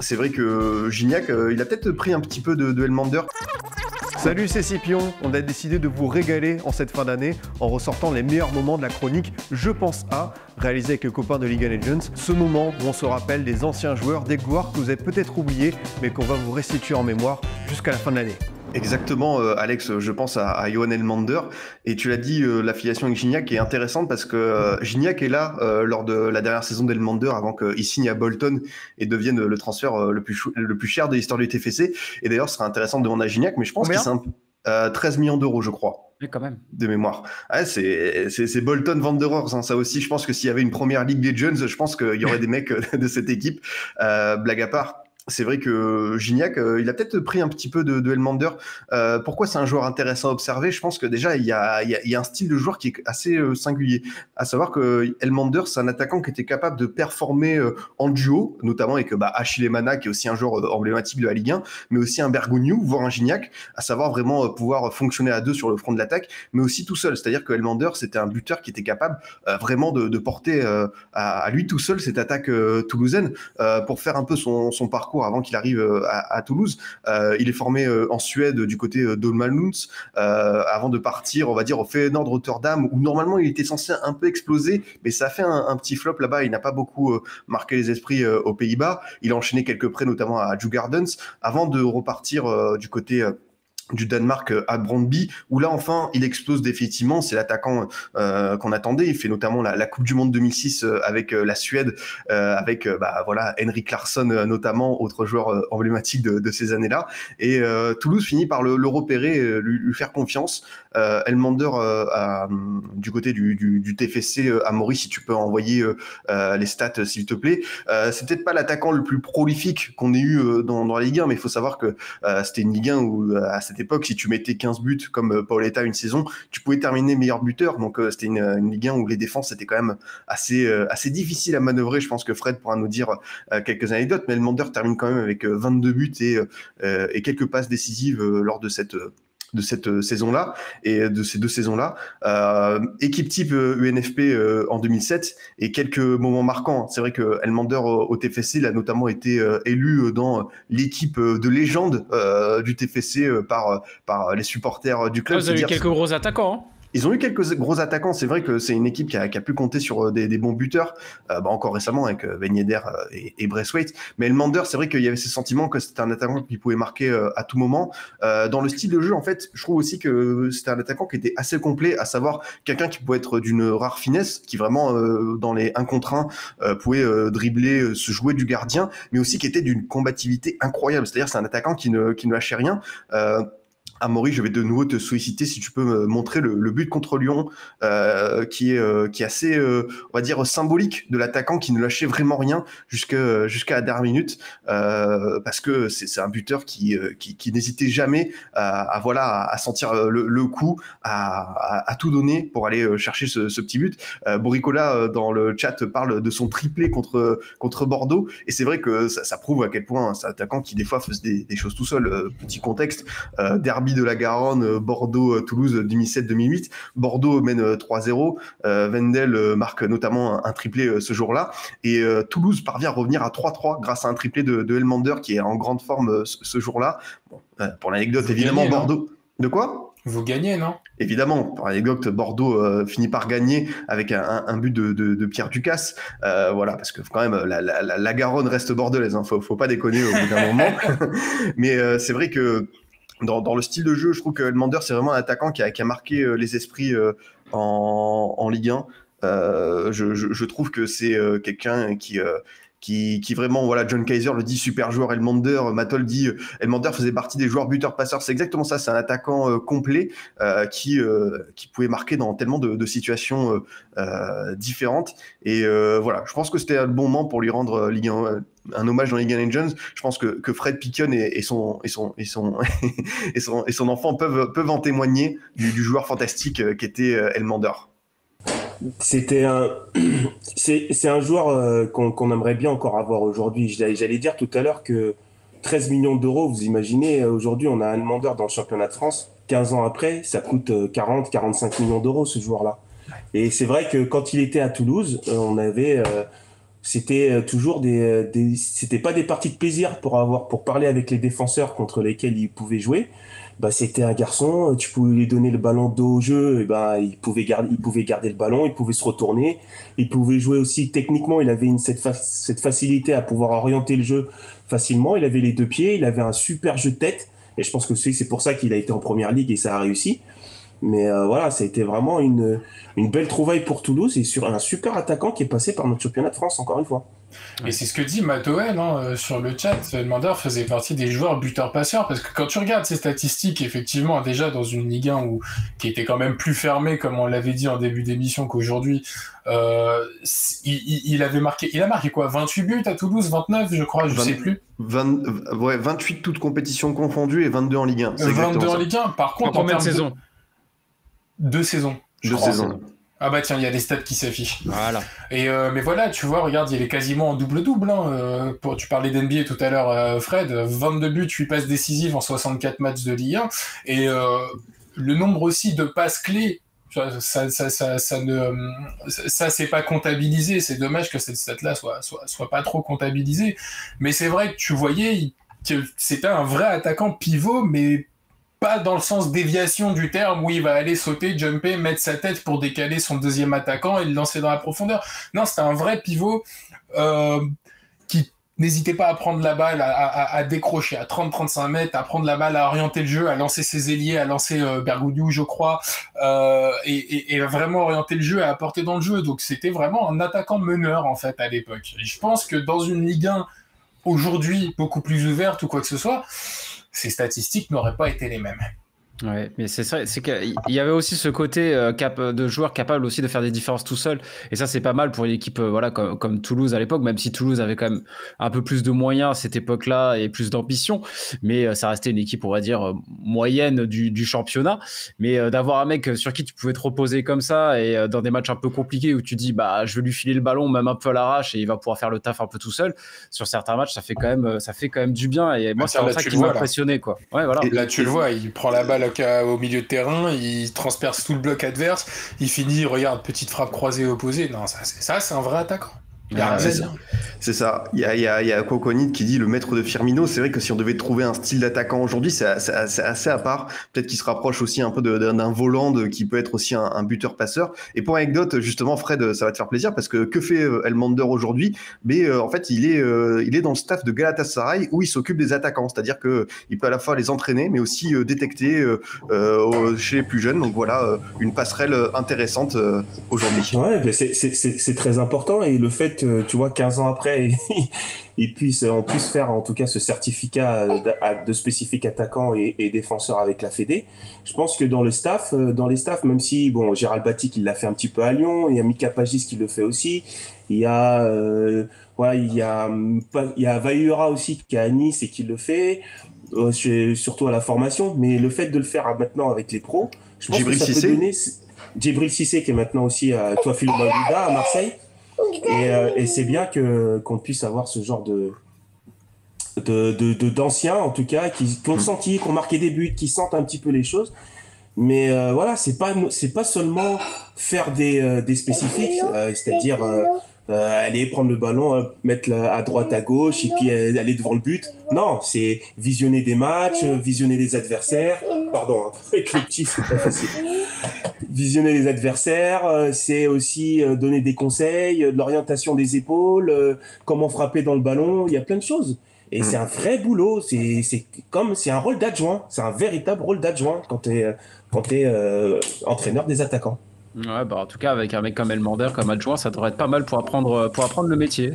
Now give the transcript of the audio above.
C'est vrai que Gignac, il a peut-être pris un petit peu de Elmander. Salut, c'est Scipion. On a décidé de vous régaler en cette fin d'année en ressortant les meilleurs moments de la chronique Je pense à, réalisée avec les copains de League of Legends. Ce moment où on se rappelle des anciens joueurs, des gloires que vous avez peut-être oubliées, mais qu'on va vous restituer en mémoire jusqu'à la fin de l'année. Exactement, Alex, je pense à Johan Elmander. Et tu l'as dit, l'affiliation avec Gignac est intéressante parce que Gignac est là lors de la dernière saison d'Elmander avant qu'il signe à Bolton et devienne le transfert le plus cher de l'histoire du TFC. Et d'ailleurs, ce serait intéressant de demander à Gignac, mais je pense que Combien c'est 13 millions d'euros, je crois. Oui, quand même. De mémoire. Ah, c'est Bolton Wanderers, hein, ça aussi. Je pense que s'il y avait une première Ligue des Jeunes, je pense qu'il y aurait des mecs de cette équipe. Blague à part. C'est vrai que Gignac, il a peut-être pris un petit peu de Elmander. Pourquoi c'est un joueur intéressant à observer? Je pense que déjà, il y a un style de joueur qui est assez singulier. À savoir que Elmander, c'est un attaquant qui était capable de performer en duo, notamment avec Achille Mana, qui est aussi un joueur emblématique de la Ligue 1, mais aussi un Bergogneau, voire un Gignac, à savoir vraiment pouvoir fonctionner à deux sur le front de l'attaque, mais aussi tout seul. C'est-à-dire que Elmander, c'était un buteur qui était capable vraiment de porter à lui tout seul cette attaque toulousaine pour faire un peu son parcours avant qu'il arrive à Toulouse. Il est formé en Suède du côté d'Olmalunds avant de partir, on va dire, au Feyenoord Rotterdam, où normalement il était censé un peu exploser, mais ça a fait un petit flop là-bas. Il n'a pas beaucoup marqué les esprits aux Pays-Bas. Il a enchaîné quelques prêts, notamment à Djurgårdens, avant de repartir du côté du Danemark à Brøndby, où là enfin il explose définitivement. C'est l'attaquant qu'on attendait. Il fait notamment la Coupe du Monde 2006 avec la Suède, avec voilà Henrik Larsson notamment, autre joueur emblématique de ces années-là. Et Toulouse finit par le repérer, lui faire confiance. Elmander du côté du TFC, Amaury, si tu peux envoyer les stats s'il te plaît. C'est peut-être pas l'attaquant le plus prolifique qu'on ait eu dans la Ligue 1, mais il faut savoir que c'était une Ligue 1 où à cette époque, si tu mettais 15 buts comme Paoletta une saison, tu pouvais terminer meilleur buteur. Donc c'était une Ligue 1 où les défenses étaient quand même assez difficiles à manœuvrer. Je pense que Fred pourra nous dire quelques anecdotes, mais Elmander termine quand même avec 22 buts et quelques passes décisives lors de cette saison-là et de ces deux saisons-là. Équipe type UNFP en 2007 et quelques moments marquants. C'est vrai que Elmander au TFC, il a notamment été élu dans l'équipe de légende du TFC par les supporters du club. Vous avez eu quelques gros attaquants, hein. Ils ont eu quelques gros attaquants. C'est vrai que c'est une équipe qui a pu compter sur des bons buteurs, encore récemment avec Ben Yedder et Braithwaite. Mais Elmander, c'est vrai qu'il y avait ce sentiment que c'était un attaquant qui pouvait marquer à tout moment. Dans le style de jeu, en fait, je trouve aussi que c'était un attaquant qui était assez complet, à savoir quelqu'un qui pouvait être d'une rare finesse, qui vraiment, dans les 1 contre 1, pouvait dribbler, se jouer du gardien, mais aussi qui était d'une combativité incroyable. C'est-à-dire c'est un attaquant qui ne lâchait rien. Amaury, je vais de nouveau te solliciter si tu peux me montrer le but contre Lyon, qui est assez, on va dire, symbolique de l'attaquant qui ne lâchait vraiment rien jusqu'à la dernière minute, parce que c'est un buteur qui n'hésitait jamais à sentir le coup, à tout donner pour aller chercher ce petit but. Boricola dans le chat parle de son triplé contre Bordeaux, et c'est vrai que ça prouve à quel point c'est un attaquant qui des fois faisait des choses tout seul. Petit contexte, derby de la Garonne, Bordeaux-Toulouse 2007-2008. Bordeaux mène 3-0. Wendel marque notamment un triplé ce jour-là. Et Toulouse parvient à revenir à 3-3 grâce à un triplé de Elmander qui est en grande forme ce jour-là. Bon, pour l'anecdote, Vous évidemment, gagnez, Bordeaux. De quoi ? Vous gagnez, non? Évidemment, pour l'anecdote, Bordeaux finit par gagner avec un but de Pierre Ducasse. Voilà, parce que quand même, la Garonne reste bordelaise. Hein, faut pas déconner au bout d'un moment. Mais c'est vrai que dans le style de jeu, je trouve que Elmander, c'est vraiment un attaquant qui a marqué les esprits en Ligue 1. Je trouve que c'est quelqu'un qui vraiment, voilà, John Kaiser le dit, super joueur Elmander, Matol dit Elmander faisait partie des joueurs buteurs-passeurs. C'est exactement ça, c'est un attaquant complet qui pouvait marquer dans tellement de situations différentes. Et voilà, je pense que c'était un bon moment pour lui rendre Ligue 1, un hommage dans League of Legends. Je pense que Fred Picken et son enfant peuvent en témoigner du joueur fantastique qu'était Elmander. C'est un joueur qu'on aimerait bien encore avoir aujourd'hui. J'allais dire tout à l'heure que 13 millions d'euros, vous imaginez, aujourd'hui on a un Elmander dans le championnat de France. 15 ans après, ça coûte 40-45 millions d'euros ce joueur-là. Et c'est vrai que quand il était à Toulouse, on avait c'était toujours c'était pas des parties de plaisir pour parler avec les défenseurs contre lesquels il pouvait jouer. Bah, c'était un garçon, tu pouvais lui donner le ballon dos au jeu, et ben, il pouvait garder le ballon, il pouvait se retourner, il pouvait jouer aussi techniquement, il avait cette facilité à pouvoir orienter le jeu facilement, il avait les deux pieds, il avait un super jeu de tête, et je pense que c'est pour ça qu'il a été en première ligue et ça a réussi. Mais voilà, ça a été vraiment une belle trouvaille pour Toulouse et sur un super attaquant qui est passé par notre championnat de France, encore une fois. Et c'est ce que dit Matoel sur le chat. Elmander faisait partie des joueurs buteurs-passeurs parce que quand tu regardes ces statistiques, effectivement, déjà dans une Ligue 1 qui était quand même plus fermée, comme on l'avait dit en début d'émission qu'aujourd'hui, il a marqué quoi, 28 buts à Toulouse, 29 je crois, je sais plus. 28 toutes compétitions confondues et 22 en Ligue 1. 22 en Ligue 1, par contre, en combien de saisons? 2 saisons. 2 saisons. Ah bah tiens, il y a des stats qui s'affichent. Voilà. Et mais voilà, tu vois, regarde, il est quasiment en double-double. Tu parlais d'NBA tout à l'heure, Fred. 22 buts, 8 passes décisives en 64 matchs de Ligue 1. Et le nombre aussi de passes clés, ça c'est pas comptabilisé. C'est dommage que cette stat-là soit pas trop comptabilisée. Mais c'est vrai que tu voyais que c'était un vrai attaquant pivot, mais pas dans le sens déviation du terme où il va aller sauter, jumper, mettre sa tête pour décaler son deuxième attaquant et le lancer dans la profondeur. Non, c'était un vrai pivot qui n'hésitait pas à prendre la balle, à décrocher à 30-35 mètres, à prendre la balle, à orienter le jeu, à lancer ses ailiers, à lancer Bergoudiou, je crois, et vraiment orienter le jeu, à apporter dans le jeu. Donc c'était vraiment un attaquant meneur en fait à l'époque. Et je pense que dans une Ligue 1 aujourd'hui beaucoup plus ouverte ou quoi que ce soit, ces statistiques n'auraient pas été les mêmes. Ouais, mais c'est ça, c'est qu'il y avait aussi ce côté de joueur capable aussi de faire des différences tout seul, et ça c'est pas mal pour une équipe voilà comme Toulouse à l'époque, même si Toulouse avait quand même un peu plus de moyens à cette époque-là et plus d'ambition, mais ça restait une équipe on va dire moyenne du championnat, mais d'avoir un mec sur qui tu pouvais te reposer comme ça et dans des matchs un peu compliqués où tu dis bah je vais lui filer le ballon même un peu à l'arrache et il va pouvoir faire le taf un peu tout seul, sur certains matchs ça fait quand même du bien, et moi c'est ça qui m'a impressionné quoi. Ouais, voilà. Et là tu le vois, il prend la balle au milieu de terrain, il transperce tout le bloc adverse, il finit, regarde, petite frappe croisée opposée. Non, c'est un vrai attaquant. C'est ça. Il y a Kokonit qui dit le maître de Firmino. C'est vrai que si on devait trouver un style d'attaquant aujourd'hui, c'est assez à part. Peut-être qu'il se rapproche aussi un peu d'un volant qui peut être aussi un buteur-passeur. Et pour anecdote, justement, Fred, ça va te faire plaisir parce que fait Elmander aujourd'hui? Mais en fait, il est dans le staff de Galatasaray où il s'occupe des attaquants. C'est-à-dire que il peut à la fois les entraîner, mais aussi détecter chez les plus jeunes. Donc voilà, une passerelle intéressante aujourd'hui. Ouais, mais c'est très important, et le fait tu vois 15 ans après on puisse faire en tout cas ce certificat de spécifique attaquant et défenseur avec la Fédé. Je pense que dans les staffs, même si bon, Gérald Batic il l'a fait un petit peu à Lyon, il y a Mika Pagis qui le fait aussi, il y a Vaillura aussi qui est à Nice et qui le fait, surtout à la formation, mais le fait de le faire maintenant avec les pros, je pense que ça peut donner. Djibril Cissé qui est maintenant aussi à Toafilo Bouda à Marseille. Et c'est bien qu'on puisse avoir ce genre d'anciens, en tout cas, qui ont senti, qui ont marqué des buts, qui sentent un petit peu les choses. Mais voilà, c'est pas seulement faire des spécifiques, c'est-à-dire aller prendre le ballon, mettre à droite, à gauche, et puis aller devant le but. Non, c'est visionner des matchs, visionner les adversaires. Pardon, avec le petit, c'est pas facile. Visionner les adversaires, c'est aussi donner des conseils, de l'orientation des épaules, comment frapper dans le ballon. Il y a plein de choses. Et c'est un vrai boulot. C'est un rôle d'adjoint. C'est un véritable rôle d'adjoint quand t'es entraîneur des attaquants. Ouais, bah en tout cas avec un mec comme Elmander comme adjoint, ça devrait être pas mal pour apprendre le métier.